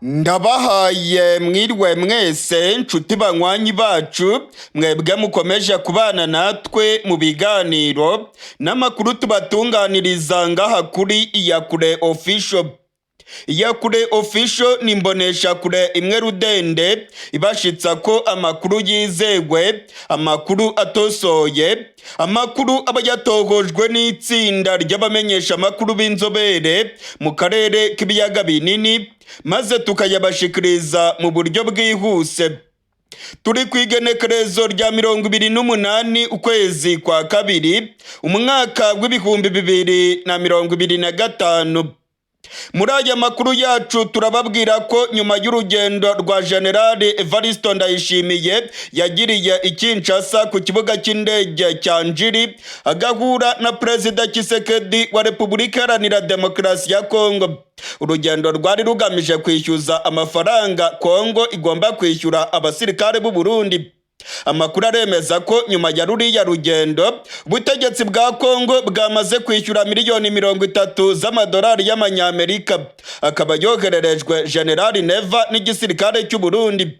Ndabahaye mwiriwe mwese nshuti banywanyi bacu mwebwe mukomeje kubana natwe mu biganiro n'amakuru tubatunganiriza ngaha kuri Iyakure Official. Iyakure Official ni imboneshakure imwe rudende ibashitsa ko amakuru yizewe, amakuru atosoye, amakuru aba yatohojwe n'itsinda ry'abamenyesha amakuru b'inzobere mu karere k'ibiyaga binini, maze tukayabashikiriza mu buryo bwihuse. Turi kwigenekerezo rya 28 ukwezi kwa kabiri umwaka w'ibihumbi 2025. Muri aya makuru yacu turababwira ko nyuma y'urugendo rwa General Evariste Ndayishimiye yagiriye i Kinshasa ku kibuga cy'indege cya Njiri agahura na Perezida Tshisekedi wa Repubulika Iharanira Demokarasi ya Kongo. Urugendo rwari rugamije kwishyuza amafaranga Kongo igomba kwishyura abasirikare b'u Burundi. Amakuru aremeza ko nyuma ya ruriya rugendo ubutegetsi bwa Kongo bwamaze kwishyura miliyoni 30 z'amadolari y'amanyamerika, akaba yohererejwe General Neva n'igisirikare cy'u Burundi.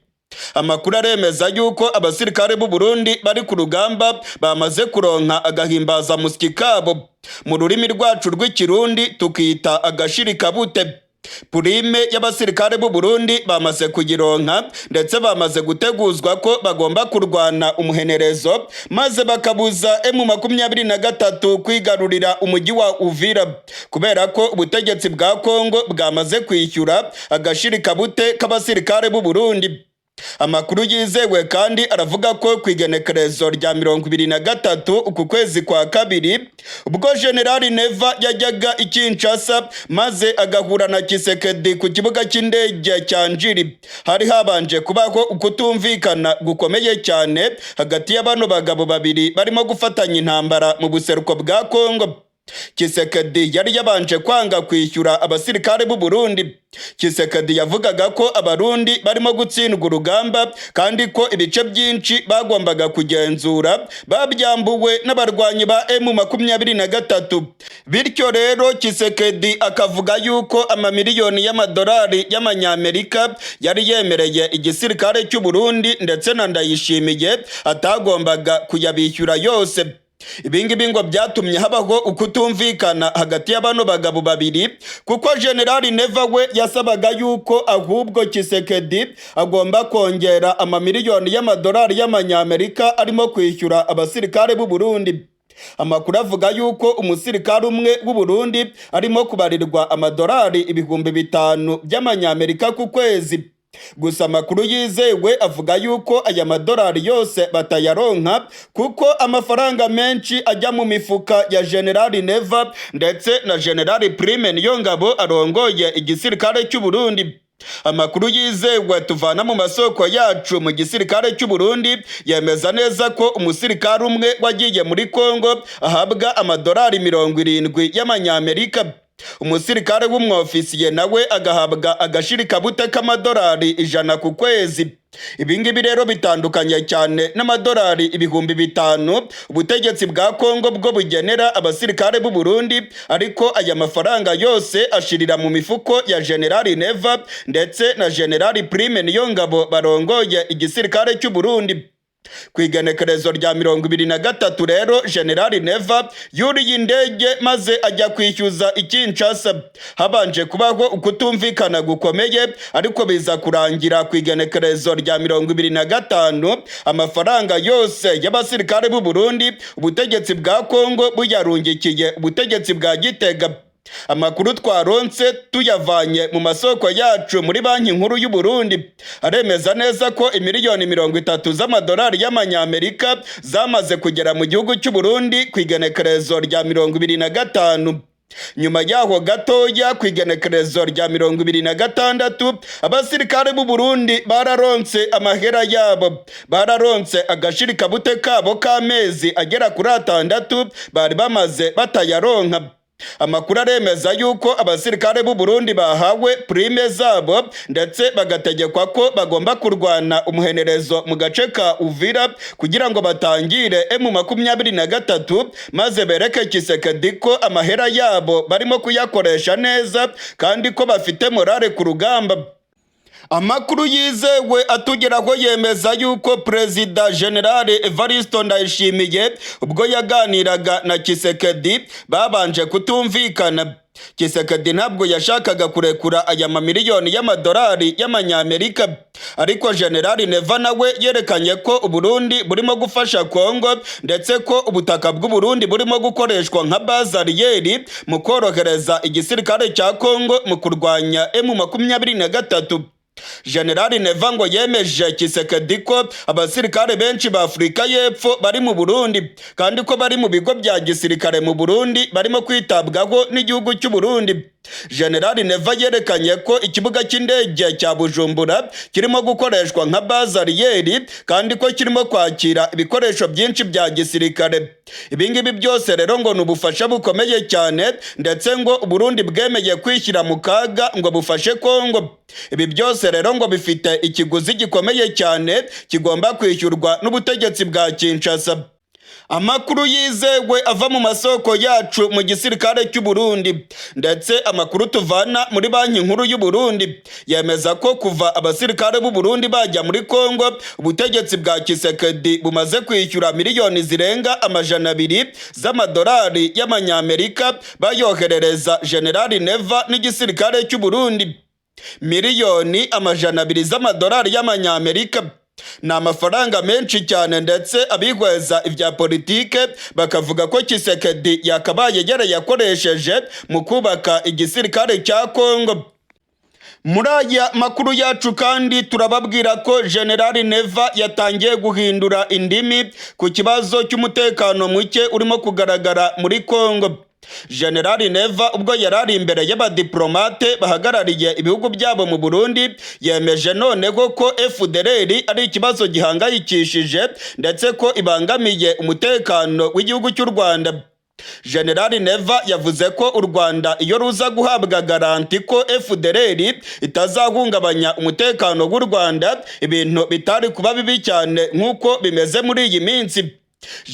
Amakuru aremeza yuko abasirikare b'u Burundi bari ku rugamba bamaze kuronka agahimbaza musiki kabo, mu rurimi rwacu rw'ikirundi tukita agashirikabute. Purime y'abasirikare b'u Burundi bamaze kugironka, ndetse bamaze guteguzwa ko bagomba kurwana umuhenerezo maze bakabuza M23 kwigarurira umujyi wa Uvira, kubera ko ubutegetsi bwa Kongo bwamaze kwishyura agashirikabute k'abasirikare b'u Burundi. Amakuru yizewe kandi aravuga ko kwigenekerezo rya 23 uku kwezi kwa kabiri ubwo General Neva yajyaga i Kinshasa maze agahura na Tshisekedi ku kibuga cy'indege cya Njiri, hari habanje kubaho ukutumvikana gukomeye cyane hagati y'abano bagabo babiri barimo gufatanya intambara mu buseruko bwa Kongo. Tshisekedi yari yabanje kwanga kwishyura abasirikare b'u Burundi. Tshisekedi yavugaga ko abarundi barimo gutsindwa urugamba kandi ko ibice byinshi bagombaga kugenzura babyambuwe n'abarwanyi ba M23. Bityo rero Tshisekedi akavuga yuko amamiliyoni y'amadolari y'amanyamerika yari yemereye igisirikare cy'u Burundi ndetse na Ndayishimiye atagombaga kuyabishyura yose. Ibingibi ngo byatumye habaho ukutumvikana hagati y'abano bagabo babiri, kuko General Neva we yasabaga yuko ahubwo Tshisekedi agomba kongera amamiliyoni y'amadolari y'amanyamerika arimo kwishyura abasirikare b'u Burundi. Amakuru avuga yuko umusirikare umwe w'u Burundi arimo kubarirwa amadolari 5,000 by'amanyamerika ku kwezi. Gusa amakuru yizewe avuga yuko aya madolari yose batayaronka, kuko amafaranga menshi ajya mu mifuka ya General Neva ndetse na General Prime Niyongabo arongoye igisirikare cy'u Burundi. Amakuru yizewe tuvana mu masoko yacu mu gisirikare cy'u Burundi yemeza neza ko umusirikare umwe wagiye muri Kongo ahabwa amadolari 70 y'amanyamerika. Umusirikare w'umwofisiye nawe agahabwa agashirikabute k'amadolari 100 ku kwezi. Ibingibi rero bitandukanye cyane n'amadolari 5,000 ubutegetsi bwa Kongo bwo bugenera abasirikare b'u Burundi, ariko aya mafaranga yose ashirira mu mifuko ya General Neva ndetse na General Prime Niyongabo barongoye igisirikare cy'u Burundi. Kwigenekerezo rya 23 rero General Neva yuriye indege maze ajya kwishyuza i Kinshasa. Habanje kubaho ukutumvikana gukomeye, ariko biza kurangira kwigenekerezo rya 25 amafaranga yose y'abasirikare b'u Burundi ubutegetsi bwa Kongo buyarungikiye ubutegetsi bwa Gitega. Amakuru twaronse tuyavanye mu masoko yacu muri banki nkuru y'u Burundi aremeza neza ko imiliyoni 30 z'amadolari y'amanyamerika zamaze kugera mu gihugu cy'u Burundi kwigenekerezo rya 25. Nyuma yaho gatoya kwigenekerezo rya 26 abasirikare b'u Burundi bararonse amahera yabo, bararonse agashirikabute kabo k'amezi agera kuri 6 bari bamaze batayaronka. Amakuru aremeza yuko abasirikare b'u Burundi bahawe prime zabo ndetse bagategekwa ko bagomba kurwana umuhenerezo mu gace ka Uvira kugira ngo batangire M23 maze bereke Tshisekedi ko amahera yabo barimo kuyakoresha neza kandi ko bafite morale ku rugamba. Amakuru yizewe atugeraho yemeza yuko Perezida General Evariste Ndayishimiye ubwo yaganiraga na Tshisekedi babanje kutumvikana. Tshisekedi ntabwo yashakaga kurekura aya mamiliyoni y'amadolari y'amanyamerika, ariko General Neva nawe yerekanye ko Uburundi burimo gufasha Kongo ndetse ko ubutaka bw'Uburundi burimo gukoreshwa nka bazariyeri mu korohereza igisirikare cya Kongo mu kurwanya M23. General Neva ngo yemeje Tshisekedi ko abasirikare benshi ba Afurika y'Epfo bari mu Burundi kandi ko bari mu bigo bya gisirikare mu Burundi barimo kwitabwaho n'igihugu cy'u Burundi. General Neva yerekanye ko ikibuga cy'indege cya Bujumbura kirimo gukoreshwa nka bazariyeri kandi ko kirimo kwakira ibikoresho byinshi bya gisirikare. Ibingibi byose rero ngo nubufasha bukomeye cyane ndetse ngo Burundi bwemeye kwishyira mu kaga ngo bufashe Kongo. Ibi byose rero ngo bifite ikiguzi gikomeye cyane kigomba kwishyurwa n'ubutegetsi bwa Kinshasa. Amakuru yizewe ava mu masoko yacu mu gisirikare cy'u Burundi ndetse amakuru tuvana muri banki nkuru y'u Burundi yemeza ko kuva abasirikare b'u Burundi bajya muri Kongo ubutegetsi bwa Tshisekedi bumaze kwishyura miliyoni zirenga 200 z'amadolari y'amanyamerika bayoherereza General Neva n'igisirikare cy'u Burundi. Miliyoni 200 z'amadolari y'amanyamerika ni amafaranga menshi cyane ndetse abihweza ibya politike bakavuga ko Tshisekedi yakabaye yarayakoresheje mu kubaka igisirikare cya Kongo. Muri aya makuru yacu kandi turababwira ko General Neva yatangiye guhindura indimi ku kibazo cy'umutekano muke urimo kugaragara muri Kongo. General Neva ubwo yarari imbere y'abadiplomate bahagarariye ibihugu byabo mu Burundi yemeje noneho ko FDLR ari ikibazo gihangayikishije ndetse ko ibangamiye umutekano w'igihugu cy'u Rwanda. General Neva yavuze ko u Rwanda iyo ruza guhabwa garanti ko FDLR itazahungabanya umutekano w'u Rwanda ibintu bitari kuba bibi cyane nk'uko bimeze muri iyi minsi.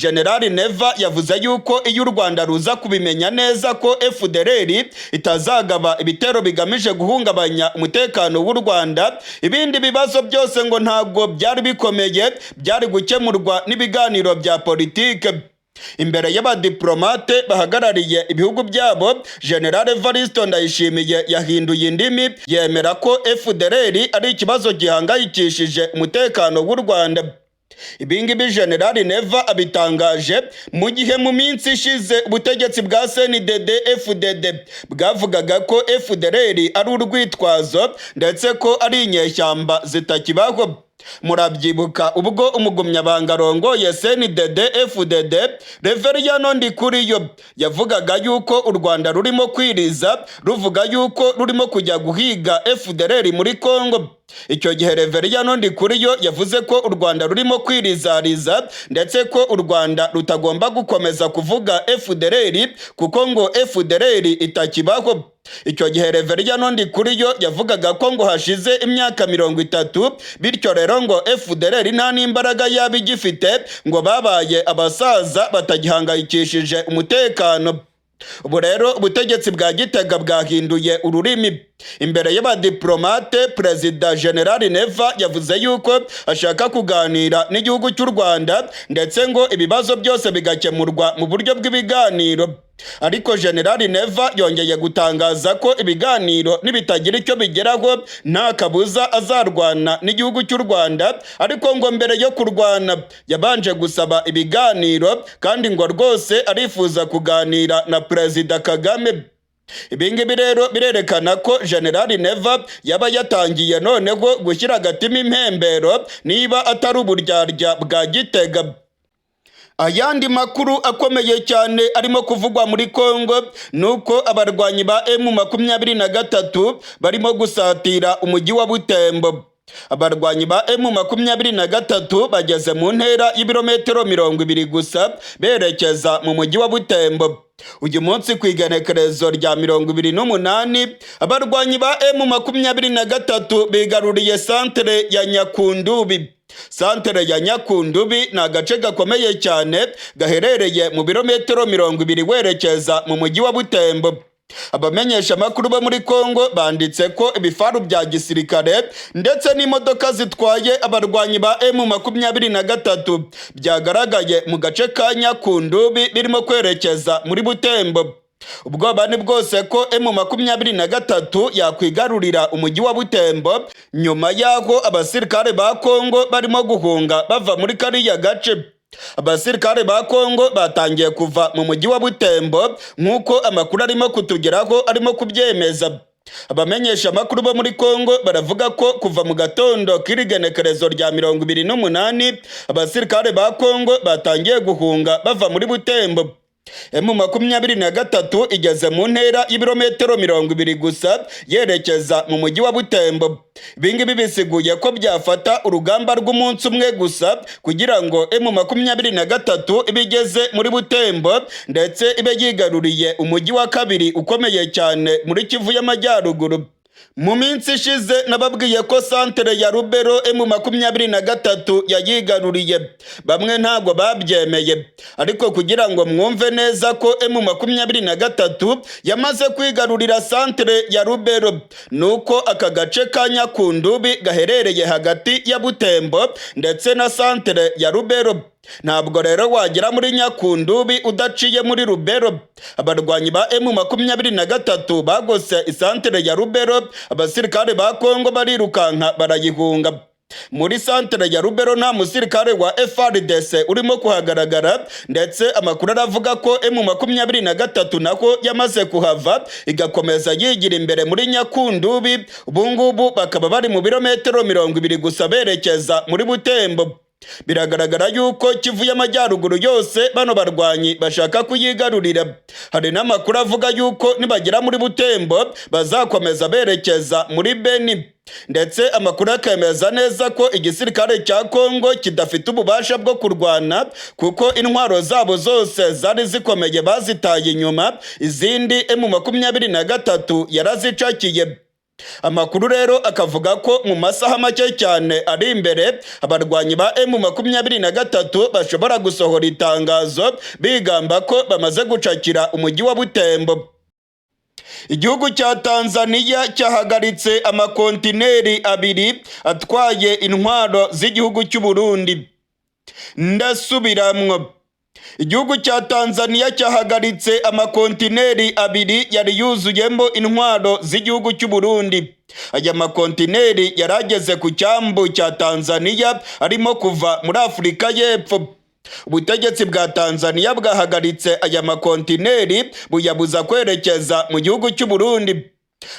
General Neva yavuze yuko iyo u Rwanda ruza kubimenya neza ko FDLR itazagaba ibitero bigamije guhungabanya umutekano w'u Rwanda, ibindi bibazo byose ngo ntabwo byari bikomeye, byari gukemurwa n'ibiganiro bya politike. Imbere y'abadiplomate bahagarariye ibihugu byabo, General Evariste Ndayishimiye yahinduye indimi yemera ko FDLR ari ikibazo gihangayikishije umutekano w'u Rwanda. Ibingibi General Neva abitangaje mu gihe mu minsi ishize ubutegetsi bwa CNDD-FDD bwavugaga ko FDLR ari urwitwazo ndetse ko ari inyeshyamba zitakibaho. Murabyibuka ubwo umugumyabanga rongoye CNDD-FDD Reveriyano Ndikuriyo yavugaga yuko u Rwanda rurimo kwiriza ruvuga yuko rurimo kujya guhiga FDLR muri Kongo. Icyo gihe Reveriyano Ndikuriyo yavuze ko u Rwanda rurimo kwirizariza ndetse ko u Rwanda rutagomba gukomeza kuvuga FDLR kuko ngo FDLR itakibaho. Icyo gihe Reveriyano Ndikuriyo yavugaga ko ngo hashize imyaka 30 bityo rero ngo FDLR nta n'imbaraga yaba igifite ngo babaye abasaza batagihangayikishije umutekano. Ubu rero ubutegetsi bwa Gitega bwahinduye ururimi. Imbere y'abadiplomate, Perezida General Neva yavuze yuko ashaka kuganira n'igihugu cy'u Rwanda ndetse ngo ibibazo byose bigakemurwa mu buryo bw'ibiganiro. Ariko General Neva yongeye gutangaza ko ibiganiro nibitagira icyo bigeraho nta kabuza azarwana n'igihugu cy'u Rwanda, ariko ngo mbere yo kurwana yabanje gusaba ibiganiro kandi ngo rwose arifuza kuganira na Perezida Kagame. Ibingibi rero birerekana ko General Neva yaba yatangiye noneho gushyira agatima impembero niba atari uburyarya bwa Gitega. Ayandi makuru akomeye cyane arimo kuvugwa muri Kongo nuko abarwanyi ba M23 barimo gusatira umujyi wa Butembo. Abarwanyi ba M23 bageze mu ntera y'ibirometero 20 gusa berekeza mu mujyi wa Butembo. Uyu munsi ku igenekerezo rya 28 abarwanyi ba M23 bigaruriye santere ya Nyakundubi. Santere ya Nyakundubi ni agace gakomeye cyane gaherereye mu birometero 20 werekeza mu mujyi wa Butembo. abamenyesha amakuru bo muri Kongo banditse ko ibifaru bya gisirikare ndetse n'imodoka zitwaye abarwanyi ba M23 byagaragaye mu gace ka Nyakundubi birimo kwerekeza muri Butembo. Ubwoba ni bwose ko M23 yakwigarurira umujyi wa Butembo nyuma y'aho abasirikare ba Kongo barimo guhunga bava muri kariya gace. Abasirikare ba Kongo batangiye kuva mu mujyi wa Butembo nk'uko amakuru arimo kutugeraho arimo kubyemeza. Abamenyesha amakuru bo muri Kongo baravuga ko kuva mu gatondo k'irigenekerezo rya 28 abasirikare ba Kongo batangiye guhunga bava muri Butembo. M23 igeze mu ntera y'ibirometero 20 gusa yerekeza mu mujyi wa Butembo. Ibingibi bisiguye ko byafata urugamba rw'umunsi umwe gusa kugira ngo M23 ibigeze muri Butembo ndetse ibe yigaruriye umujyi wa kabiri ukomeye cyane muri Kivu y'Amajyaruguru. Mu minsi ishize nababwiye ko santere ya Rubero M23 yayigaruriye. Bamwe ntago babyemeye, ariko kugira ngo mwumve neza ko M23 yamaze kwigarurira santere ya Rubero, nuko aka gace ka Nyakundubi gaherereye hagati ya Butembo ndetse na santere ya Rubero. Ntabwo rero wagera muri Nyakundubi udaciye muri Rubero. Abarwanyi ba M23 bagose isantere ya Rubero, abasirikare ba Kongo barirukanka barayihunga. Muri santere ya Rubero nta musirikare wa FARDC urimo kuhagaragara, ndetse amakuru aravuga ko M23 nako yamaze kuhava igakomeza yigira imbere muri Nyakundubi. Ubungubu bakaba bari mu birometero 20 gusa berekeza muri Butembo. Biragaragara yuko Kivu y'Amajyaruguru yose bano barwanyi bashaka kuyigarurira. Hari n'amakuru avuga yuko nibagera muri Butembo bazakomeza berekeza muri Beni. Ndetse amakuru akemeza neza ko igisirikare cya Kongo kidafite ububasha bwo kurwana kuko intwaro zabo zose zari zikomeye bazitaye inyuma, izindi M23 yarazicakiye. Amakuru rero akavuga ko mu masaha make cyane ari imbere abarwanyi ba M23 bashobora gusohora itangazo bigamba ko bamaze gucakira umujyi wa Butembo. Igihugu cya Tanzania cyahagaritse amakontineri 2 atwaye intwaro z'igihugu cy'u Burundi. Ndasubiramwo. Igihugu cya Tanzania cyahagaritse amakontineri 2 yari yuzuyemo intwaro z'igihugu cy'u Burundi. Aya makontineri yarageze ku cyambu cya Tanzania arimo kuva muri Afurika y'Epfo. Ubutegetsi bwa Tanzania bwahagaritse aya makontineri buyabuza kwerekeza mu gihugu cy'u Burundi.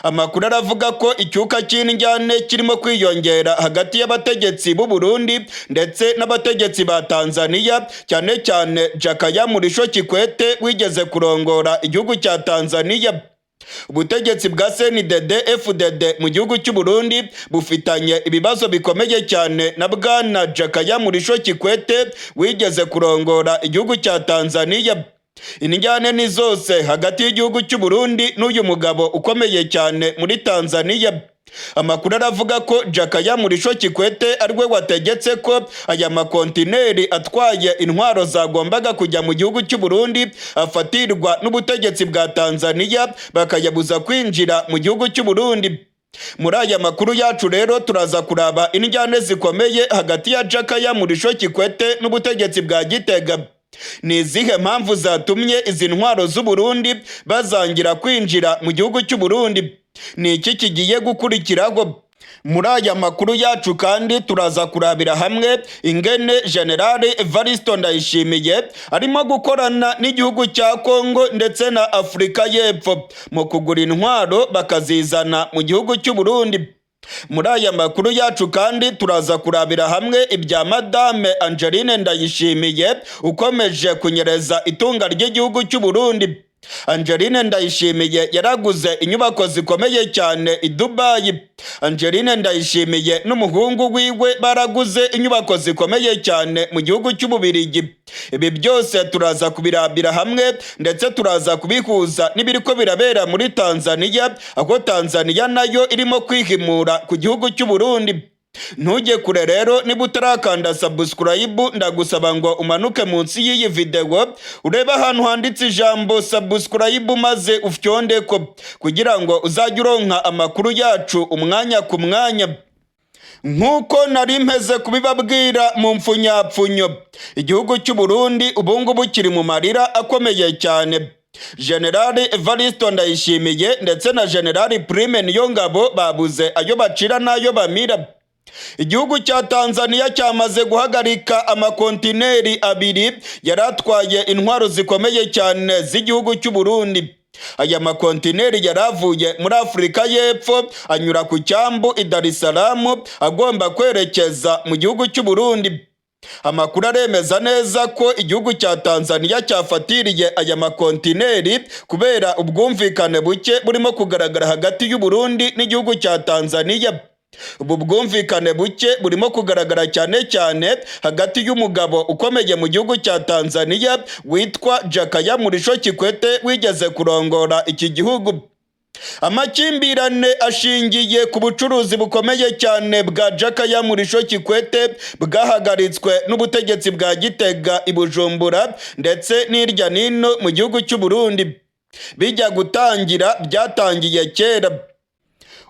Amakuru aravuga ko icyuka cy'injyane kirimo kwiyongera hagati y'abategetsi b'u Burundi ndetse n'abategetsi ba Tanzania, cyane cyane Jakaya Mrisho Kikwete wigeze kurongora igihugu cya Tanzania. Ubutegetsi bwa CNDD-FDD mu gihugu cy'u Burundi bufitanye ibibazo bikomeye cyane na bwana Jakaya Mrisho Kikwete wigeze kurongora igihugu cya Tanzania. Injyane ni zose hagati y'igihugu cy'u Burundi n'uyu mugabo ukomeye cyane muri Tanzania. Amakuru aravuga ko Jakaya Mrisho Kikwete ariwe wategetse ko aya makontineri atwaye intwaro zagombaga kujya mu gihugu cy'u Burundi afatirwa n'ubutegetsi bwa Tanzania bakayabuza kwinjira mu gihugu cy'u Burundi. Muri aya makuru yacu rero turaza kuraba injyane zikomeye hagati ya Jakaya Mrisho Kikwete n'ubutegetsi bwa Gitega. Ni izihe mpamvu zatumye izi ntwaro z'u Burundi bazangira kwinjira mu gihugu cy'u Burundi? Ni iki kigiye gukurikiraho? Muri aya makuru yacu kandi turaza kurabira hamwe ingene General Evaristo Ndayishimiye arimo gukorana n'igihugu cya Kongo ndetse na Afurika y'Epfo mu kugura intwaro bakazizana mu gihugu cy'u Burundi. Muri aya makuru yacu kandi turaza kurabira hamwe ibya Madame Angeline Ndayishimiye ukomeje kunyereza itunga ry'igihugu cy'u Burundi. Angeline Ndayishimiye yaraguze inyubako zikomeye cyane i Dubai. Angeline Ndayishimiye n'umuhungu wiwe baraguze inyubako zikomeye cyane mu gihugu cy'Ububiligi. Ibi byose turaza kubirabira hamwe ndetse turaza kubihuza n'ibiriko birabera muri Tanzania, aho Tanzania nayo irimo kwihimura ku gihugu cy'u Burundi. ntujye kure rero, niba utarakanda subscribe ndagusaba ngo umanuke munsi y'iyi video urebe ahantu handitse ijambo subscribe maze ufyonde ko kugira ngo uzajye uronka amakuru yacu umwanya ku mwanya. Nk'uko nari mpeze kubibabwira mu mfunyapfunyo, igihugu cy'u Burundi ubungubu kiri mu marira akomeye cyane. General Evariste Ndayishimiye ndetse na General Prime Niyongabo babuze ayo bacira n'ayo bamira. Igihugu cya Tanzania cyamaze guhagarika amakontineri abiri yaratwaye intwaro zikomeye cyane z'igihugu cy'u Burundi. Aya makontineri yaravuye muri Afurika y'Epfo anyura ku cyambu i Dar es Salaam agomba kwerekeza mu gihugu cy'u Burundi. Amakuru aremeza neza ko igihugu cya Tanzania cyafatiriye aya makontineri kubera ubwumvikane buke burimo kugaragara hagati y'u Burundi n'igihugu cya Tanzania. Ubu bwumvikane buke burimo kugaragara cyane cyane hagati y'umugabo ukomeye mu gihugu cya Tanzania witwa Jakaya Mrisho Kikwete wigeze kurongora iki gihugu. Amakimbirane ashingiye ku bucuruzi bukomeye cyane bwa Jakaya Mrisho Kikwete bwahagaritswe n'ubutegetsi bwa Gitega i Bujumbura ndetse n'irya nino mu gihugu cy'u Burundi. Bijya gutangira byatangiye kera.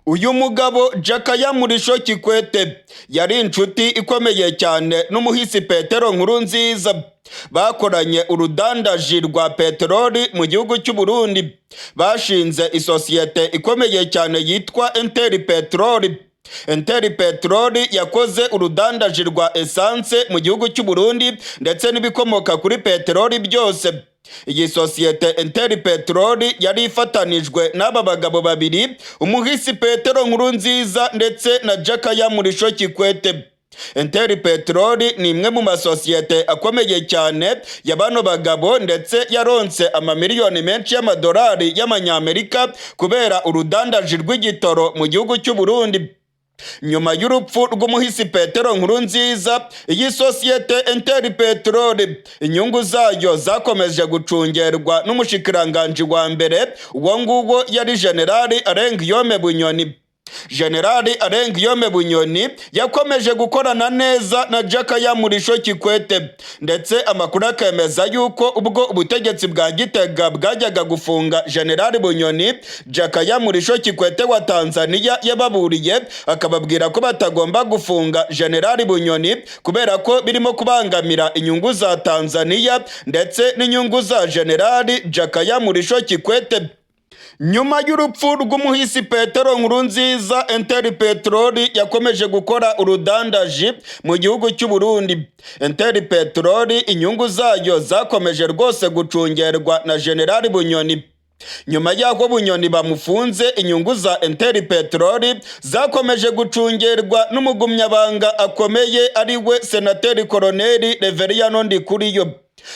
Uyu mugabo Jakaya Mrisho Kikwete yari inshuti ikomeye cyane n'umuhisi Petero Nkurunziza. Bakoranye urudandaji rwa peteroli mu gihugu cy'u Burundi. Bashinze isosiyete ikomeye cyane yitwa Interpetrol. Interpetrol yakoze urudandaji rwa essence mu gihugu cy'u Burundi ndetse n'ibikomoka kuri peteroli byose. Iyi sosiyete Interpetrol yari ifatanijwe n'aba bagabo babiri, umuhisi Petero Nkurunziza ndetse na Jakaya Mrisho Kikwete. Interpetrol ni imwe mu masosiyete akomeye cyane ya bano bagabo ndetse yaronse amamiliyoni menshi y'amadolari y'amanyamerika kubera urudandaji rw'igitoro mu gihugu cy'u Burundi. Nyuma y'urupfu rw'umuhisi Petero Nkurunziza, iyi sosiyete Interpetrol inyungu zayo zakomeje gucungerwa n'umushikiranganji wa mbere, uwo nguwo yari General Arengiyome Bunyoni. General Arengiyome Bunyoni yakomeje gukorana neza na Jakaya Mrisho Kikwete ndetse amakuru akemeza yuko ubwo ubutegetsi bwa Gitega bwajyaga gufunga General Bunyoni, Jakaya Mrisho Kikwete wa Tanzania yababuriye akababwira ko batagomba gufunga General Bunyoni kubera ko birimo kubangamira inyungu za Tanzania ndetse n'inyungu za General Jakaya Mrisho Kikwete. Nyuma y'urupfu rw'umuhisi Petero Nkurunziza, Interpetrol yakomeje gukora urudandaji mu gihugu cy'u Burundi. Interpetrol inyungu zayo zakomeje rwose gucungerwa na General Bunyoni. Nyuma y'aho Bunyoni bamufunze, inyungu za Interpetrol zakomeje gucungerwa n'umugumyabanga akomeye ari we Senateri Koloneli Reveriyano Ndikuriyo.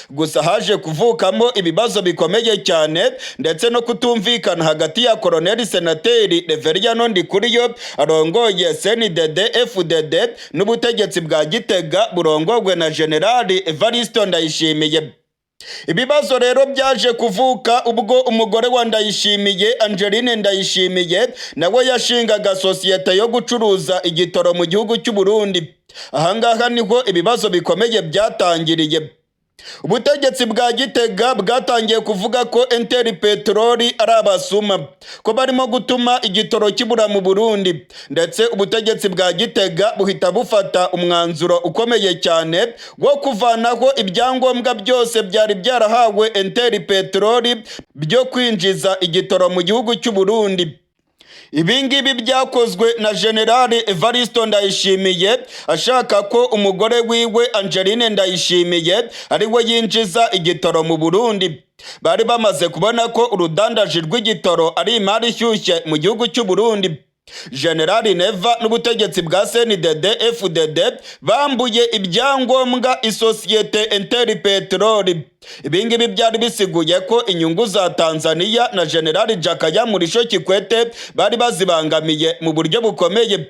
Gusa haje kuvukamo ibibazo bikomeye cyane ndetse no kutumvikana hagati ya Koloneli Senateri Reveriyano Ndikuriyo arongoye CNDD FDD n'ubutegetsi bwa Gitega burongorwe na General Evariste Ndayishimiye. Ibibazo rero byaje kuvuka ubwo umugore wa Ndayishimiye, Angeline Ndayishimiye, nawe yashingaga sosiyete yo gucuruza igitoro mu gihugu cy'u Burundi. Ahangaha niho ibibazo bikomeye byatangiriye. Ubutegetsi bwa Gitega bwatangiye kuvuga ko Interpetrol ari abasuma, ko barimo gutuma igitoro kibura mu Burundi, ndetse ubutegetsi bwa Gitega buhita bufata umwanzuro ukomeye cyane wo kuvanaho ibyangombwa byose byari byarahawe Interpetrol byo kwinjiza igitoro mu gihugu cy'u Burundi. Ibingibi byakozwe na General Evariste Ndayishimiye ashaka ko umugore wiwe Angeline Ndayishimiye ari we yinjiza igitoro mu Burundi. Bari bamaze kubona ko urudandaji rw'igitoro ari imari ishyushye mu gihugu cy'u Burundi. General Neva n'ubutegetsi bwa CNDD FDD bambuye ibyangombwa isosiyete Interpetrol. Ibingibi byari bisiguye ko inyungu za Tanzania na General Jakaya Mrisho Kikwete bari bazibangamiye mu buryo bukomeye.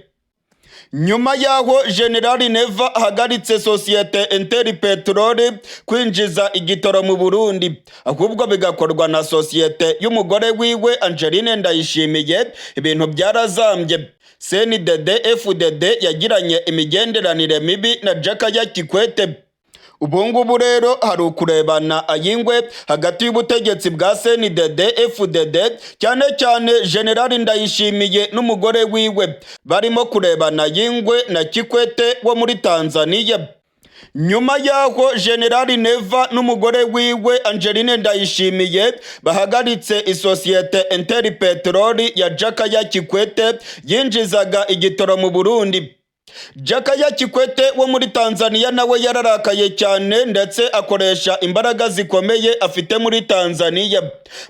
nyuma yaho General Neva ahagaritse sosiyete Interpetrol kwinjiza igitoro mu Burundi, ahubwo bigakorwa na sosiyete y'umugore wiwe Angeline Ndayishimiye, ibintu byarazambye. CNDD FDD yagiranye imigenderanire mibi na Jakaya Kikwete. Ubungubu rero hari ukurebana ayingwe hagati y'ubutegetsi bwa CNDD FDD, cyane cyane General Ndayishimiye n'umugore wiwe barimo kurebana ayingwe na Kikwete wo muri Tanzania. Nyuma yaho General Neva n'umugore wiwe Angeline Ndayishimiye bahagaritse isosiyete Interpetrol ya Jakaya Kikwete yinjizaga igitoro mu Burundi. Jakaya Kikwete wo muri Tanzania nawe yararakaye cyane, ndetse akoresha imbaraga zikomeye afite muri Tanzania,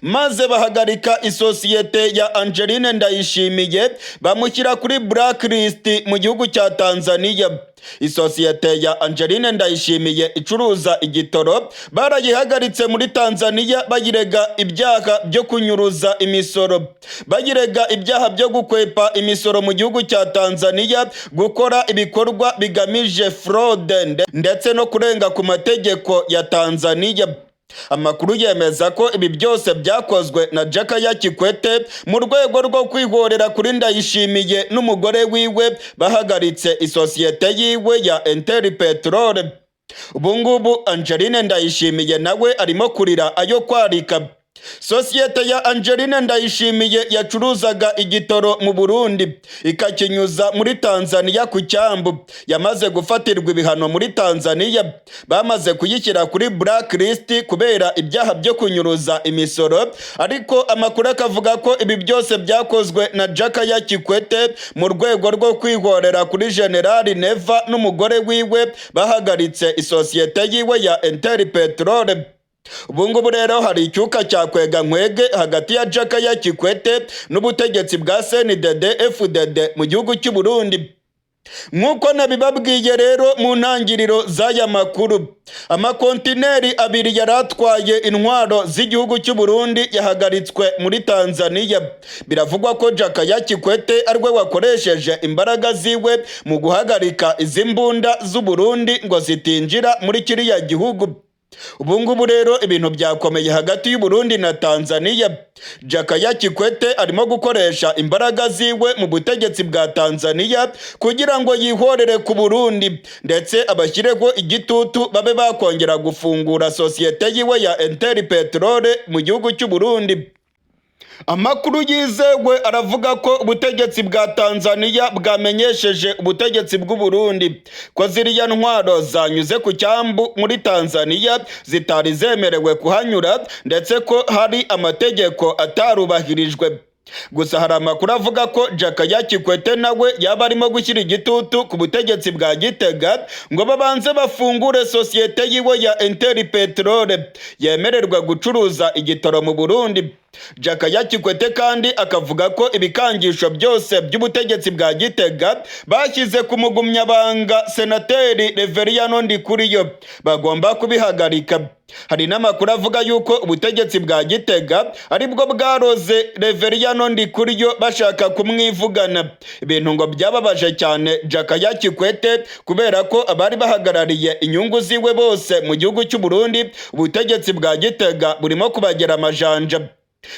maze bahagarika isosiyete ya Angeline Ndayishimiye bamushyira kuri blacklist mu gihugu cya Tanzania. Isosiyete ya Angeline Ndayishimiye icuruza igitoro barayihagaritse muri Tanzania bayirega ibyaha byo kunyuruza imisoro, bayirega ibyaha byo gukwepa imisoro mu gihugu cya Tanzania, gukora ibikorwa bigamije fraude ndetse no kurenga ku mategeko ya Tanzania. Amakuru yemeza ko ibi byose byakozwe na Jakaya Kikwete mu rwego rwo kwihorera kuri Ndayishimiye n'umugore wiwe bahagaritse isosiyete yiwe ya Interpetrol. Ubungubu Angeline Ndayishimiye nawe arimo kurira ayo kwarika. Sosiyete ya Angeline Ndayishimiye yacuruzaga igitoro mu Burundi ikakinyuza muri Tanzania ku cyambu, yamaze gufatirwa ibihano muri Tanzania, bamaze kuyishyira kuri blacklist kubera ibyaha byo kunyuruza imisoro. Ariko amakuru akavuga ko ibi byose byakozwe na Jakaya Kikwete mu rwego rwo kwihorera kuri General Neva n'umugore wiwe bahagaritse isosiyete yiwe ya Interpetrol. Ubungubu rero hari icyuka cyakwega nkwege hagati ya Jakaya Kikwete n'ubutegetsi bwa CNDD FDD mu gihugu cy'u Burundi. Nk'uko nabibabwiye rero mu ntangiriro z'aya makuru, amakontineri abiri yaratwaye intwaro z'igihugu cy'u Burundi yahagaritswe muri Tanzania. Biravugwa ko Jakaya Kikwete arwe wakoresheje imbaraga ziwe mu guhagarika izi mbunda z'u Burundi ngo zitinjira muri kiriya gihugu. Ubungubu rero ibintu byakomeye hagati y'u Burundi na Tanzania. Jakaya Kikwete arimo gukoresha imbaraga ziwe mu butegetsi bwa Tanzania kugira ngo yihorere ku Burundi, ndetse abashyireho igitutu babe bakongera gufungura sosiyete yiwe ya Interpetrol mu gihugu cy'u Burundi. Amakuru yizewe aravuga ko ubutegetsi bwa Tanzania bwamenyesheje ubutegetsi bw'u Burundi ko ziriya ntwaro zanyuze ku cyambu muri Tanzania zitari zemerewe kuhanyura, ndetse ko hari amategeko atarubahirijwe. Gusa hari amakuru avuga ko Jakaya Kikwete nawe yaba arimo gushyira igitutu ku butegetsi bwa Gitega ngo babanze bafungure sosiyete yiwe ya Interpetrol yemererwa gucuruza igitoro mu Burundi. Jakaya Kikwete kandi akavuga ko ibikangisho byose by'ubutegetsi bwa Gitega bashyize ku mugumyabanga Senateri Reveriyano Ndikuriyo bagomba kubihagarika. Hari n'amakuru avuga yuko ubutegetsi bwa Gitega aribwo bwaroze Reveriyano Ndikuriyo bashaka kumwivugana. Ibintu ngo byababaje cyane Jakaya Kikwete kubera ko abari bahagarariye inyungu ziwe bose mu gihugu cy'u Burundi ubutegetsi bwa Gitega burimo kubagera amajanja.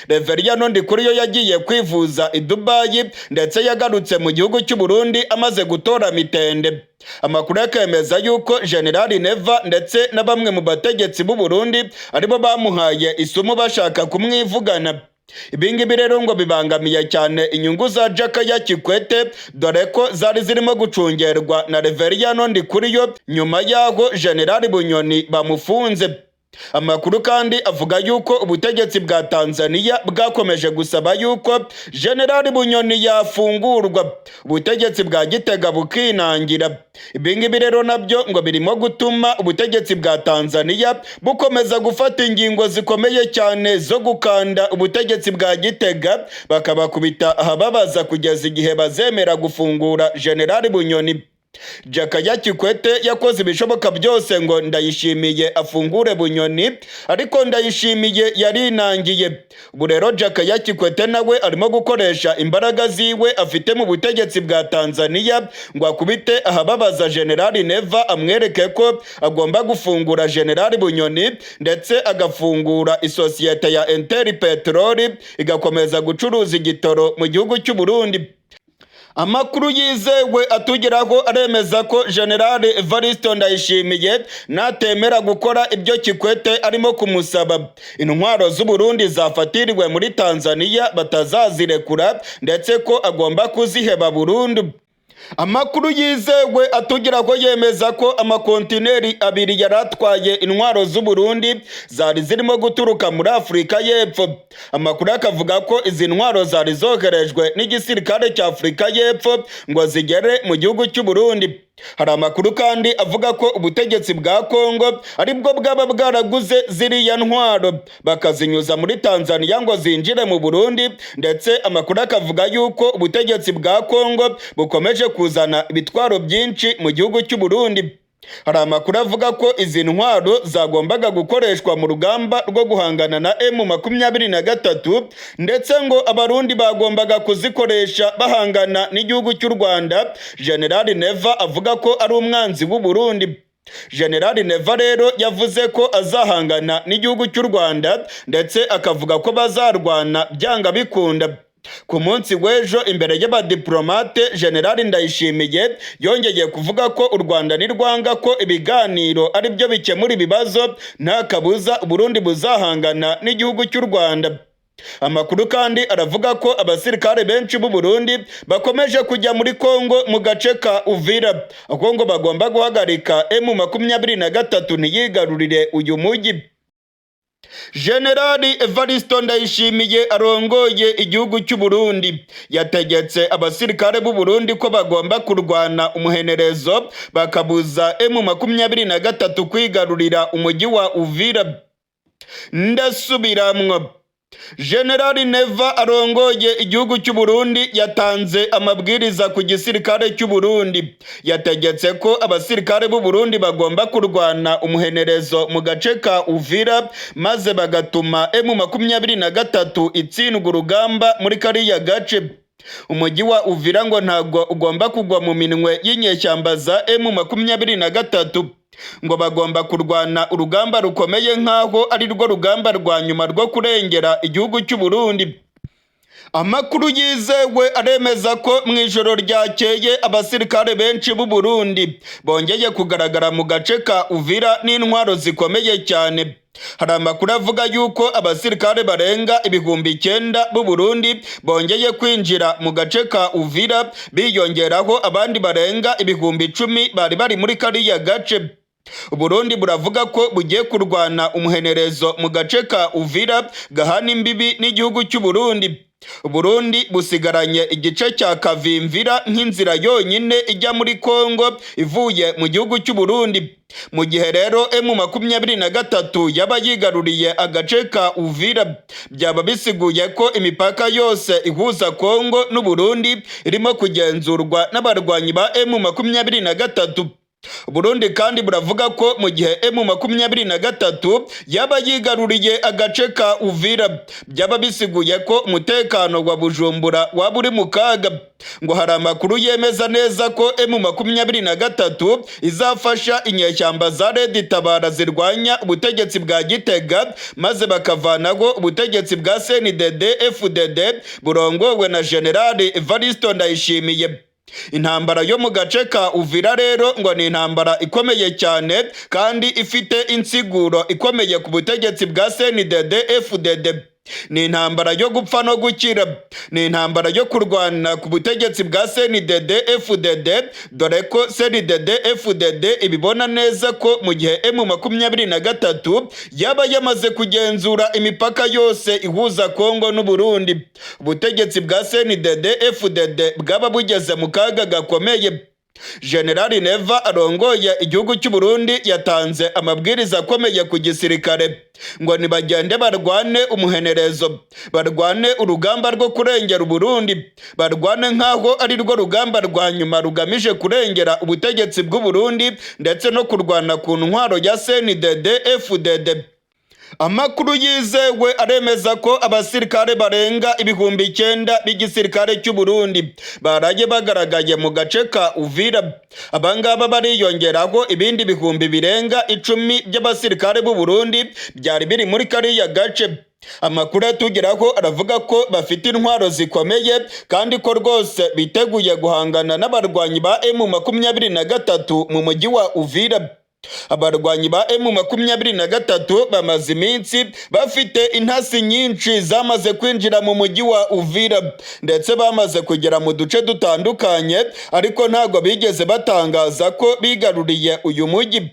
Reveriyano Ndikuriyo yagiye kwivuza i Dubai, ndetse yagarutse mu gihugu cy'u Burundi amaze gutora mitende. Amakuru akemeza yuko General Neva ndetse na bamwe mu bategetsi b'u Burundi aribo bamuhaye isumu bashaka kumwivugana. Ibingibi rero ngo bibangamiye cyane inyungu za Jakaya Kikwete, dore ko zari zirimo gucungerwa na Reveriyano Ndikuriyo nyuma yaho General Bunyoni bamufunze. Amakuru kandi avuga yuko ubutegetsi bwa Tanzania bwakomeje gusaba yuko General Bunyoni yafungurwa, ubutegetsi bwa Gitega bukinangira. Ibingibi rero nabyo ngo birimo gutuma ubutegetsi bwa Tanzania bukomeza gufata ingingo zikomeye cyane zo gukanda ubutegetsi bwa Gitega, bakabakubita ahababaza kugeza igihe bazemera gufungura General Bunyoni. Jakaya Kikwete yakoze ibishoboka byose ngo Ndayishimiye afungure Bunyoni, ariko Ndayishimiye yarinangiye. Ubu rero Jakaya Kikwete nawe arimo gukoresha imbaraga ziwe afite mu butegetsi bwa Tanzania ngo akubite ahababaza General Neva, amwereke ko agomba gufungura General Bunyoni ndetse agafungura isosiyete ya Interpetrol igakomeza gucuruza igitoro mu gihugu cy'u Burundi. Amakuru yizewe atugeraho aremeza ko General Evariste Ndayishimiye natemera gukora ibyo Kikwete arimo kumusaba, intwaro z'u Burundi zafatiriwe muri Tanzania batazazirekura ndetse ko agomba kuziheba burundu. Amakuru yizewe atugeraho yemeza ko amakontineri abiri yaratwaye intwaro z'u Burundi zari zirimo guturuka muri Afurika y'Epfo. Amakuru akavuga ko izi ntwaro zari zoherejwe n'igisirikare cya Afurika y'Epfo ngo zigere mu gihugu cy'u Burundi. Hari amakuru kandi avuga ko ubutegetsi bwa Kongo aribwo bwaba bwaraguze ziriya ntwaro bakazinyuza muri Tanzania ngo zinjire mu Burundi, ndetse amakuru akavuga yuko ubutegetsi bwa Kongo bukomeje kuzana ibitwaro byinshi mu gihugu cy'u Burundi. Hari amakuru avuga ko izi ntwaro zagombaga gukoreshwa mu rugamba rwo guhangana na M23, ndetse ngo abarundi bagombaga kuzikoresha bahangana n'igihugu cy'u Rwanda. General Neva avuga ko ari umwanzi w'u Burundi. General Neva rero yavuze ko azahangana n'igihugu cy'u Rwanda ndetse akavuga ko bazarwana byanga bikunda. Ku munsi w'ejo imbere y'abadiplomate, General Ndayishimiye yongeye kuvuga ko u Rwanda nirwanga ko ibiganiro ari byo bikemura ibibazo, nta kabuza Burundi buzahangana n'igihugu cy'u Rwanda. Amakuru kandi aravuga ko abasirikare benshi b'u Burundi bakomeje kujya muri Kongo mu gace ka Uvira, aho ngo bagomba guhagarika M23 ntiyigarurire uyu mujyi. General Evariste Ndayishimiye arongoye igihugu cy'u Burundi yategetse abasirikare b'u Burundi ko bagomba kurwana umuhenerezo bakabuza M23 kwigarurira umujyi wa Uvira. Ndasubiramwo, General Neva arongoye igihugu cy'u Burundi yatanze amabwiriza ku gisirikare cy'u Burundi. Yategetse ko abasirikare b'u Burundi bagomba kurwana umuhenerezo mu gace ka Uvira maze bagatuma M23 itsindwa urugamba muri kariya gace. Umujyi wa Uvira ngo ntago ugomba kugwa mu minwe y'inyeshyamba za M23, ngo bagomba kurwana urugamba rukomeye nk'aho ari rwo rugamba rwa nyuma rwo kurengera igihugu cy'u Burundi. Amakuru yizewe aremeza ko mu ijoro ryakeye abasirikare benshi b'u Burundi bongeye kugaragara mu gace ka Uvira n'intwaro zikomeye cyane. Hari amakuru avuga yuko abasirikare barenga 9,000 b'u Burundi bongeye kwinjira mu gace ka Uvira, biyongeraho abandi barenga 10,000 bari muri kariya gace. Burundi buravuga ko bugiye kurwana umuhenerezo mu gace ka Uvira gahana imbibi n'igihugu cy'u Burundi. Burundi busigaranye igice cya Kavimvira nk'inzira yonyine ijya muri Kongo ivuye mu gihugu cy'u Burundi. Mu gihe rero M23 yaba yigaruriye agace ka Uvira, byaba bisiguye ko imipaka yose ihuza Kongo n'u Burundi irimo kugenzurwa n'abarwanyi ba M23. Burundi kandi buravuga ko mu gihe M23 yaba yigaruriye agace ka Uvira, byaba bisiguye ko umutekano wa Bujumbura waba uri mu kaga. Ngo hari amakuru yemeza neza ko M23 izafasha inyeshyamba za Red Tabara zirwanya ubutegetsi bwa Gitega maze bakavanaho ubutegetsi bwa CNDD FDD burongowe na General Evariste Ndayishimiye. Intambara yo mu gace ka Uvira rero ngo ni intambara ikomeye cyane kandi ifite insiguro ikomeye ku butegetsi bwa CNDD FDD. Ni intambara yo gupfa no gukira, ni intambara yo kurwana ku butegetsi bwa CNDD FDD, dore ko CNDD FDD ibibona neza ko mu gihe M23 yaba yamaze kugenzura imipaka yose ihuza Kongo n'u Burundi, ubutegetsi bwa CNDD FDD bwaba bugeze mu kaga gakomeye. General Neva arongoye igihugu cy'u Burundi yatanze amabwiriza akomeye ku gisirikare ngo nibagende barwane umuhenerezo, barwane urugamba rwo kurengera Burundi, barwane nk'aho ari rwo rugamba rwa nyuma rugamije kurengera ubutegetsi bw'u Burundi ndetse no kurwana ku ntwaro ya CNDD FDD. Amakuru yizewe aremeza ko abasirikare barenga 9,000 b'igisirikare cy'u Burundi baraye bagaragaye mu gace ka Uvira. Abangaba bariyongeraho ibindi bihumbi birenga 10 by'abasirikare b'u Burundi byari biri muri kariya gace. Amakuru atugeraho aravuga ko bafite intwaro zikomeye kandi ko rwose biteguye guhangana n'abarwanyi ba M23 mu mujyi wa Uvira. Abarwanyi ba M23 bamaze iminsi bafite intasi nyinshi zamaze kwinjira mu mujyi wa Uvira ndetse bamaze kugera mu duce dutandukanye, ariko ntago bigeze batangaza ko bigaruriye uyu mujyi.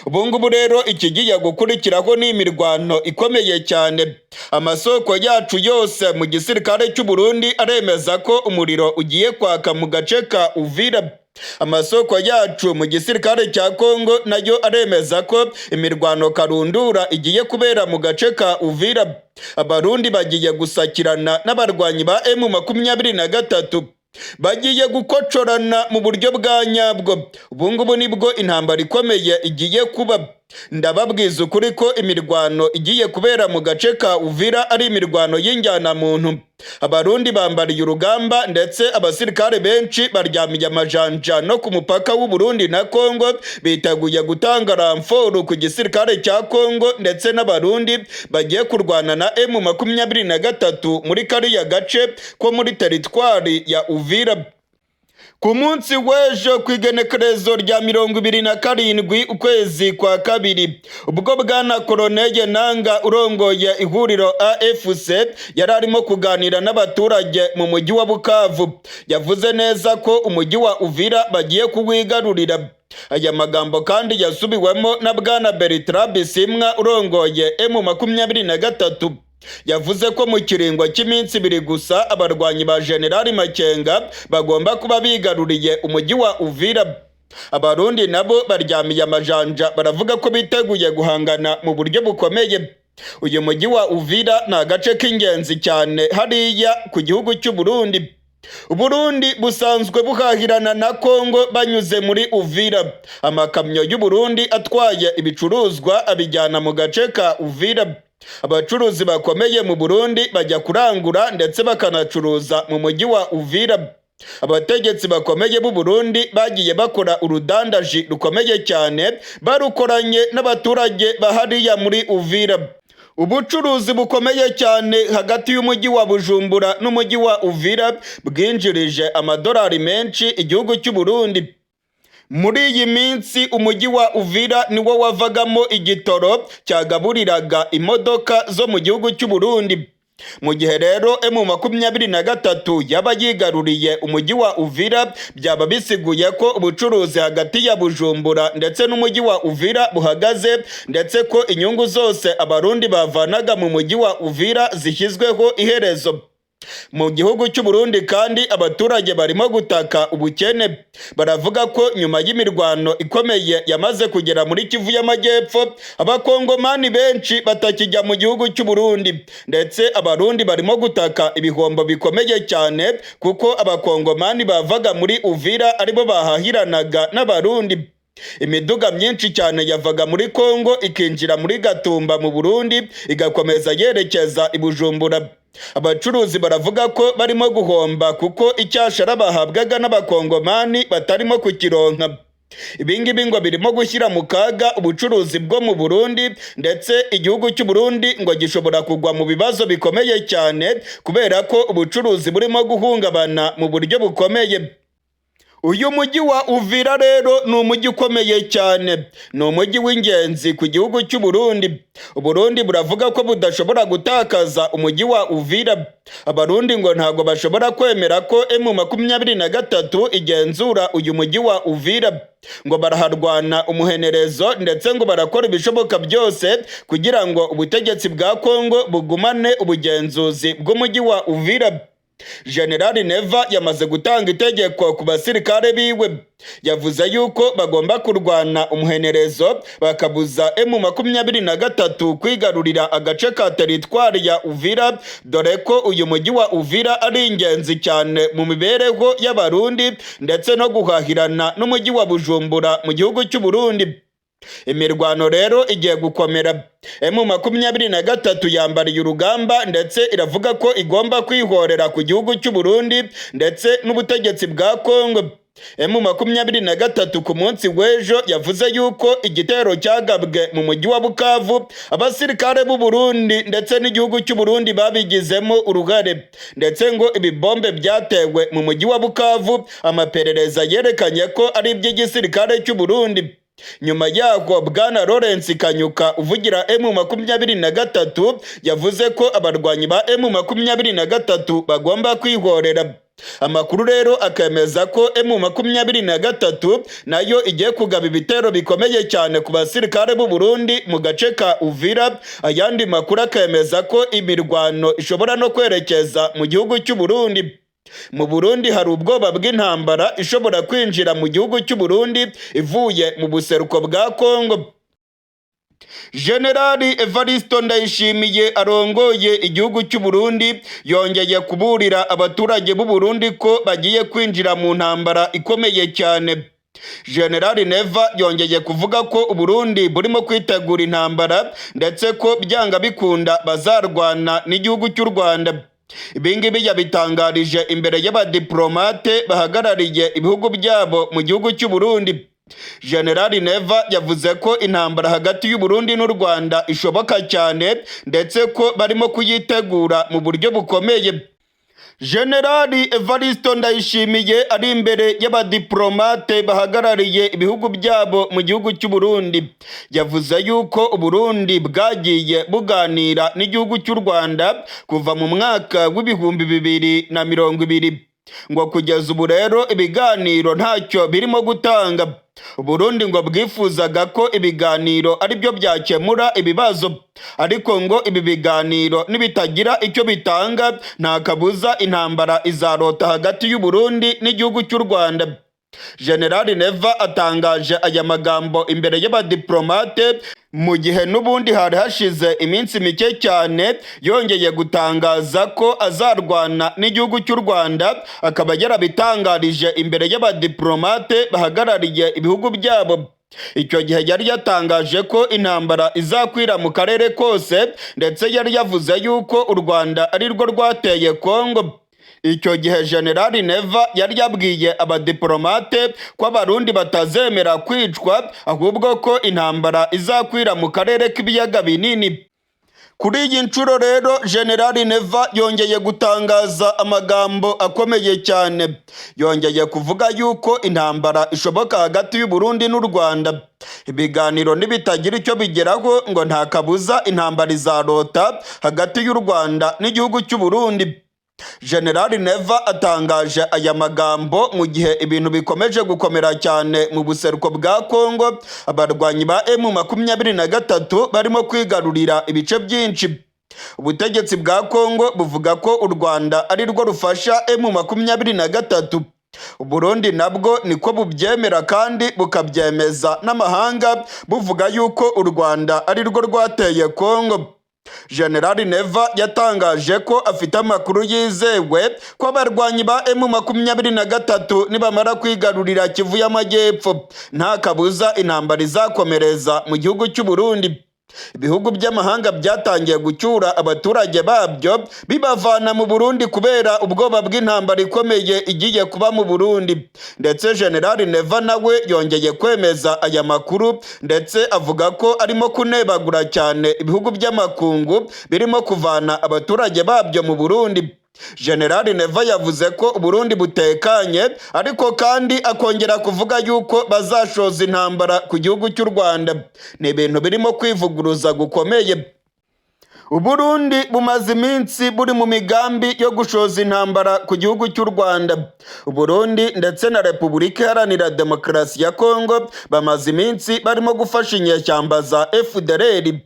Ubungubu rero ikigiye gukurikiraho ni imirwano ikomeye cyane. Amasoko yacu yose mu gisirikare cy'u Burundi aremeza ko umuriro ugiye kwaka mu gace ka Uvira. Amasoko yacu mu gisirikare cya Kongo nayo aremeza ko imirwano karundura igiye kubera mu gace ka Uvira. Abarundi bagiye gusakirana n'abarwanyi ba M23, bagiye gukocorana mu buryo bwa nyabwo. Ubungubu nibwo intambara ikomeye igiye kuba. Ndababwiza ukuri ko imirwano igiye kubera mu gace ka Uvira ari imirwano y'injyana muntu. Abarundi bambariye urugamba ndetse abasirikare benshi baryamiye amajanja no ku mupaka w'u Burundi na Kongo, biteguye gutanga ramforu ku gisirikare cya Kongo ndetse n'abarundi bagiye kurwana na M23 muri kariya gace ko muri teritwari ya Uvira. Ku munsi w'ejo ku igenekerezo rya 27 ukwezi kwa kabiri, ubwo bwana Koloneli Nanga urongoye ihuriro AFC yari arimo kuganira n'abaturage mu mujyi wa Bukavu, yavuze neza ko umujyi wa Uvira bagiye kuwigarurira. Aya magambo kandi yasubiwemo na bwana Bertrand Bisimwa urongoye M23. Yavuze ko mu kiringo cy'iminsi 2 gusa abarwanyi ba General Makenga bagomba kuba bigaruriye umujyi wa Uvira. Abarundi nabo baryamiye amajanja baravuga ko biteguye guhangana mu buryo bukomeye. Uyu mujyi wa Uvira ni agace k'ingenzi cyane hariya ku gihugu cy'u Burundi. Uburundi busanzwe buhahirana na Kongo banyuze muri Uvira. Amakamyo y'u Burundi atwaye ibicuruzwa abijyana mu gace ka Uvira. Abacuruzi bakomeye mu Burundi bajya kurangura ndetse bakanacuruza mu mujyi wa Uvira. Abategetsi bakomeye b'u Burundi bagiye bakora urudandaji rukomeye cyane barukoranye n'abaturage bahariya muri Uvira. Ubucuruzi bukomeye cyane hagati y'umujyi wa Bujumbura n'umujyi wa Uvira bwinjirije amadolari menshi igihugu cy'u Burundi. Muri iyi minsi umujyi wa Uvira niwo wavagamo igitoro cyagaburiraga imodoka zo mu gihugu cy'u Burundi. Mu gihe rero M23 yaba yigaruriye umujyi wa Uvira, byaba bisiguye ko ubucuruzi hagati ya Bujumbura ndetse n'umujyi wa Uvira buhagaze, ndetse ko inyungu zose abarundi bavanaga mu mujyi wa Uvira zishyizweho iherezo. Mu gihugu cy'u Burundi kandi abaturage barimo gutaka ubukene. Baravuga ko nyuma y'imirwano ikomeye yamaze kugera muri Kivu y'Amajyepfo, abakongomani benshi batakijya mu gihugu cy'u Burundi, ndetse abarundi barimo gutaka ibihombo bikomeye cyane kuko abakongomani bavaga muri Uvira aribo bahahiranaga n'abarundi. Imiduga myinshi cyane yavaga muri Kongo ikinjira muri Gatumba mu Burundi igakomeza yerekeza i Bujumbura. Abacuruzi baravuga ko barimo guhomba kuko icyashara bahabwaga n'abakongomani batarimo kukironka. Ibingibi ngo birimo gushyira mu kaga ubucuruzi bwo mu Burundi, ndetse igihugu cy'u Burundi ngo gishobora kugwa mu bibazo bikomeye cyane kubera ko ubucuruzi burimo guhungabana mu buryo bukomeye. Uyu mujyi wa Uvira rero ni umujyi ukomeye cyane, ni umujyi w'ingenzi ku gihugu cy'u Burundi. Uburundi buravuga ko budashobora gutakaza umujyi wa Uvira. Abarundi ngo ntago bashobora kwemera ko M23 igenzura uyu mujyi wa Uvira. Ngo baraharwana umuhenerezo ndetse ngo barakora ibishoboka byose kugira ngo ubutegetsi bwa Kongo bugumane ubugenzuzi bw'umujyi wa Uvira. General Neva yamaze gutanga itegeko ku basirikare biwe, yavuze yuko bagomba kurwana umuhenerezo bakabuza M23 kwigarurira agace ka teritwari ya Uvira, dore ko uyu mujyi wa Uvira ari ingenzi cyane mu mibereho y'abarundi ndetse no guhahirana n'umujyi wa Bujumbura mu gihugu cy'u Burundi. Imirwano rero igiye gukomera. M23 yambariye urugamba ndetse iravuga ko igomba kwihorera ku gihugu cy'u Burundi ndetse n'ubutegetsi bwa Kongo. M23 ku munsi w'ejo yavuze yuko igitero cyagabwe mu mujyi wa Bukavu abasirikare b'u Burundi ndetse n'igihugu cy'u Burundi babigizemo uruhare, ndetse ngo ibibombe byatewe mu mujyi wa Bukavu amaperereza yerekanye ko ari iby'igisirikare cy'u Burundi. Nyuma yaho Bwana Lawrence Kanyuka uvugira M23 yavuze ko abarwanyi ba M23 bagomba kwihorera. Amakuru rero akemeza ko M23 nayo igiye kugaba ibitero bikomeye cyane ku basirikare b'u Burundi mu gace ka Uvira. Ayandi makuru akemeza ko imirwano ishobora no kwerekeza mu gihugu cy'u Burundi. Mu Burundi hari ubwoba bw'intambara ishobora kwinjira mu gihugu cy'u Burundi ivuye mu buseruko bwa Kongo. General Evaristo Ndayishimiye arongoye igihugu cy'u Burundi yongeye kuburira abaturage b'u Burundi ko bagiye kwinjira mu ntambara ikomeye cyane. General Neva yongeye kuvuga ko u Burundi burimo kwitegura intambara ndetse ko byanga bikunda bazarwana n'igihugu cy'u Rwanda. Ibingibi yabitangarije imbere y'abadiplomate bahagarariye ibihugu byabo mu gihugu cy'u Burundi. General Neva yavuze ko intambara hagati y'u Burundi n'u Rwanda ishoboka cyane ndetse ko barimo kuyitegura mu buryo bukomeye. General Evaristo Ndayishimiye ari imbere y'abadiplomate bahagarariye ibihugu byabo mu gihugu cy'u Burundi. Yavuze yuko u Burundi bwagiye buganira n'igihugu cy'u Rwanda kuva mu mwaka w'ibihumbi 2020, ngo kugeza ubu rero ibiganiro ntacyo birimo gutanga. Burundi ngo bwifuzaga ko ibiganiro ari byo byakemura ibibazo, ariko ngo ibi biganiro nibitagira icyo bitanga nta kabuza intambara izarota hagati y'u Burundi n'igihugu cy'u Rwanda. General Neva atangaje aya magambo imbere y'abadiplomate mu gihe n'ubundi hari hashize iminsi mike cyane yongeye gutangaza ko azarwana n'igihugu cy'u Rwanda, akaba yarabitangarije imbere y'abadiplomate bahagarariye ibihugu byabo. Icyo gihe yari yatangaje ko intambara izakwira mu karere kose ndetse yari yavuze yuko u Rwanda ari rwo rwateye Kongo. Icyo gihe General Neva yari yabwiye abadiplomate ko abarundi batazemera kwicwa ahubwo ko intambara izakwira mu karere k'ibiyaga binini. Kuri iyi nshuro rero General Neva yongeye gutangaza amagambo akomeye cyane. Yongeye kuvuga yuko intambara ishoboka hagati y'u Burundi n'u Rwanda. Ibiganiro nibitagira icyo bigeraho ngo nta kabuza intambara izarota hagati y'u Rwanda n'igihugu cy'u Burundi. General Neva atangaje aya magambo mu gihe ibintu bikomeje gukomera cyane mu buseruko bwa Kongo. Abarwanyi ba M23 barimo kwigarurira ibice byinshi. Ubutegetsi bwa Kongo buvuga ko u Rwanda ari rwo rufasha M23. U Burundi nabwo niko bubyemera kandi bukabyemeza n'amahanga, buvuga yuko u Rwanda ari rwo rwateye Kongo. General Neva yatangaje ko afite amakuru yizewe ko abarwanyi ba M23 nibamara kwigarurira Kivu y'Amajyepfo nta kabuza intambara izakomereza mu gihugu cy'u Burundi. Ibihugu by'amahanga byatangiye gucyura abaturage babyo bibavana mu Burundi kubera ubwoba bw'intambara ikomeye igiye kuba mu Burundi. Ndetse General Neva nawe yongeye kwemeza aya makuru ndetse avuga ko arimo kunebagura cyane ibihugu by'amakungu birimo kuvana abaturage babyo mu Burundi. General Neva yavuze ko u Burundi butekanye, ariko kandi akongera kuvuga yuko bazashoza intambara ku gihugu cy'u Rwanda. Ni ibintu birimo kwivuguruza gukomeye. U Burundi bumaze iminsi buri mu migambi yo gushoza intambara ku gihugu cy'u Rwanda. U Burundi ndetse na Repubulika Iharanira Demokarasi ya Kongo bamaze iminsi barimo gufasha inyeshyamba za FDLR.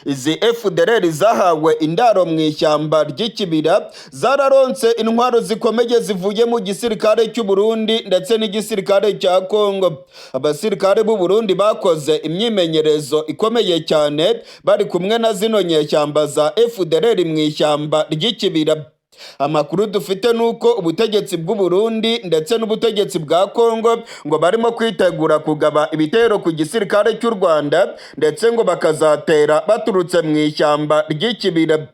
Izi FDLR zahawe indaro mu ishyamba ry'ikibira zararonse intwaro zikomeye zivuye mu gisirikare cy'u Burundi ndetse n'igisirikare cya Kongo. Abasirikare b'u Burundi bakoze imyimenyerezo ikomeye cyane bari kumwe na zino nyeshyamba za FDLR mu ishyamba ry'ikibira. Amakuru dufite nuko ubutegetsi bw'u Burundi ndetse n'ubutegetsi bwa Kongo ngo barimo kwitegura kugaba ibitero ku gisirikare cy'u Rwanda ndetse ngo bakazatera baturutse mu ishyamba ry'ikibira.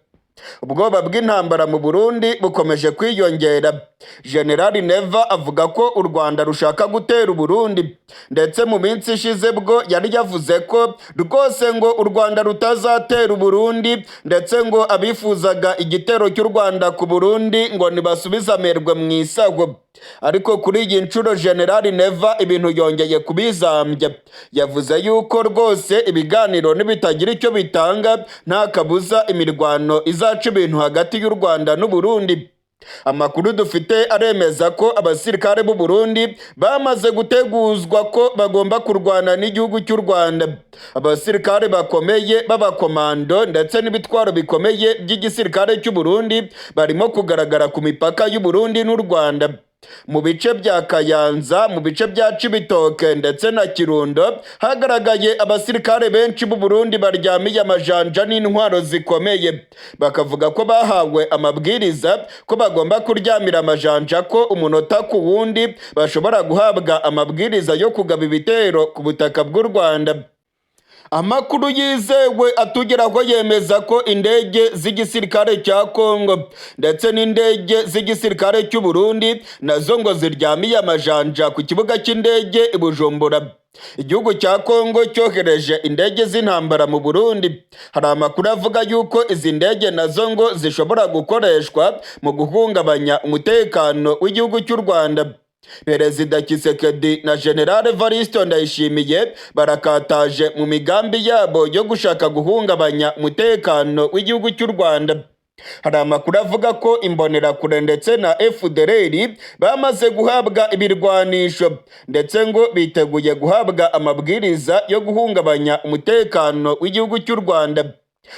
Ubwoba bw'intambara mu Burundi bukomeje kwiyongera. General Neva avuga ko u Rwanda rushaka gutera u Burundi ndetse mu minsi ishize bwo yari yavuze ko rwose ngo u Rwanda rutazatera u Burundi ndetse ngo abifuzaga igitero cy'u Rwanda ku Burundi ngo nibasubize amerwe mu isago. Ariko kuri iyi nshuro General Neva ibintu yongeye kubizambya. Yavuze yuko rwose ibiganiro nibitagira icyo bitanga nta kabuza imirwano izaca ibintu hagati y'u Rwanda n'u Burundi. Amakuru dufite aremeza ko abasirikare b'u Burundi bamaze guteguzwa ko bagomba kurwana n'igihugu cy'u Rwanda. Abasirikare bakomeye b'abakomando ndetse n'ibitwaro bikomeye by'igisirikare cy'u Burundi barimo kugaragara ku mipaka y'u Burundi n'u Rwanda. Mu bice bya Kayanza, mu bice bya Cibitoke ndetse na Kirundo hagaragaye abasirikare benshi b'u Burundi baryamiye amajanja n'intwaro zikomeye. Bakavuga ko bahawe amabwiriza ko bagomba kuryamira amajanja, ko umunota ku wundi bashobora guhabwa amabwiriza yo kugaba ibitero ku butaka bw'u Rwanda. Amakuru yizewe atugeraho yemeza ko indege z'igisirikare cya Kongo ndetse n'indege z'igisirikare cy'u Burundi nazo ngo ziryamiye amajanja ku kibuga cy'indege i Bujumbura. Igihugu cya Kongo cyohereje indege z'intambara mu Burundi. Hari amakuru avuga yuko izi ndege nazo ngo zishobora gukoreshwa mu guhungabanya umutekano w'igihugu cy'u Rwanda. Perezida Tshisekedi na General Evaristo Ndayishimiye barakataje mu migambi yabo yo gushaka guhungabanya umutekano w'igihugu cy'u Rwanda. Hari amakuru avuga ko imbonerakure ndetse na FDLR bamaze guhabwa ibirwanisho ndetse ngo biteguye guhabwa amabwiriza yo guhungabanya umutekano w'igihugu cy'u Rwanda.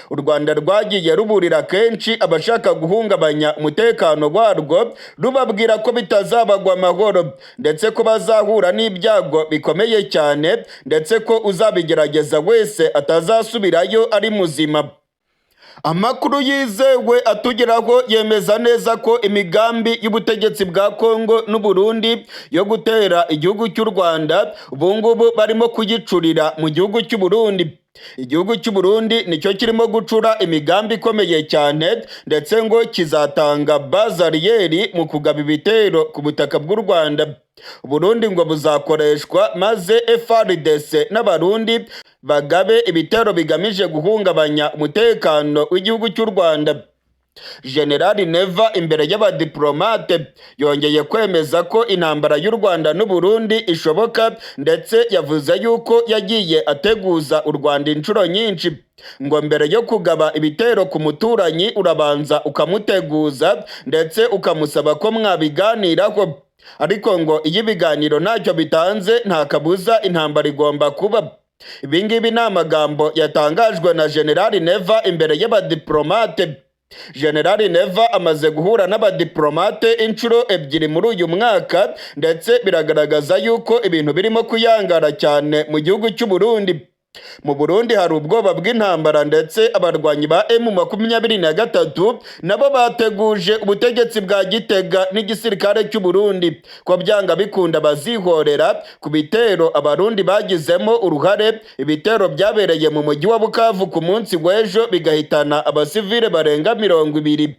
U Rwanda rwagiye ruburira kenshi abashaka guhungabanya umutekano warwo, rubabwira ko bitazabagwa amahoro ndetse ko bazahura n'ibyago bikomeye cyane ndetse ko uzabigerageza wese atazasubirayo ari muzima. Amakuru yizewe atugeraho yemeza neza ko imigambi y'ubutegetsi bwa Kongo n'u Burundi yo gutera igihugu cy'u Rwanda ubungubu barimo kuyicurira mu gihugu cy'u Burundi. Igihugu cy'u Burundi nicyo kirimo gucura imigambi ikomeye cyane ndetse ngo kizatanga bazariyeri mu kugaba ibitero ku butaka bw'u Rwanda. Burundi ngo buzakoreshwa maze FARDC n'abarundi bagabe ibitero bigamije guhungabanya umutekano w'igihugu cy'u Rwanda. General Neva imbere y'abadiplomate yongeye kwemeza ko intambara y'u Rwanda n'u Burundi ishoboka ndetse yavuze yuko yagiye ateguza u Rwanda inshuro nyinshi. Ngo mbere yo kugaba ibitero ku muturanyi urabanza ukamuteguza ndetse ukamusaba ko mwabiganiraho. Ariko ngo iyo ibiganiro ntacyo bitanze nta kabuza intambara igomba kuba. Ibingibi ni amagambo yatangajwe na General Neva imbere y'abadiplomate. General Neva amaze guhura n'abadiplomate inshuro ebyiri muri uyu mwaka ndetse biragaragaza yuko ibintu birimo kuyangara cyane mu gihugu cy'u Burundi. Mu Burundi hari ubwoba bw'intambara ndetse abarwanyi ba M23 nabo bateguje ubutegetsi bwa Gitega n'igisirikare cy'u Burundi ko byanga bikunda bazihorera ku bitero abarundi bagizemo uruhare. Ibitero byabereye mu mujyi wa Bukavu ku munsi w'ejo bigahitana abasivile barenga 20.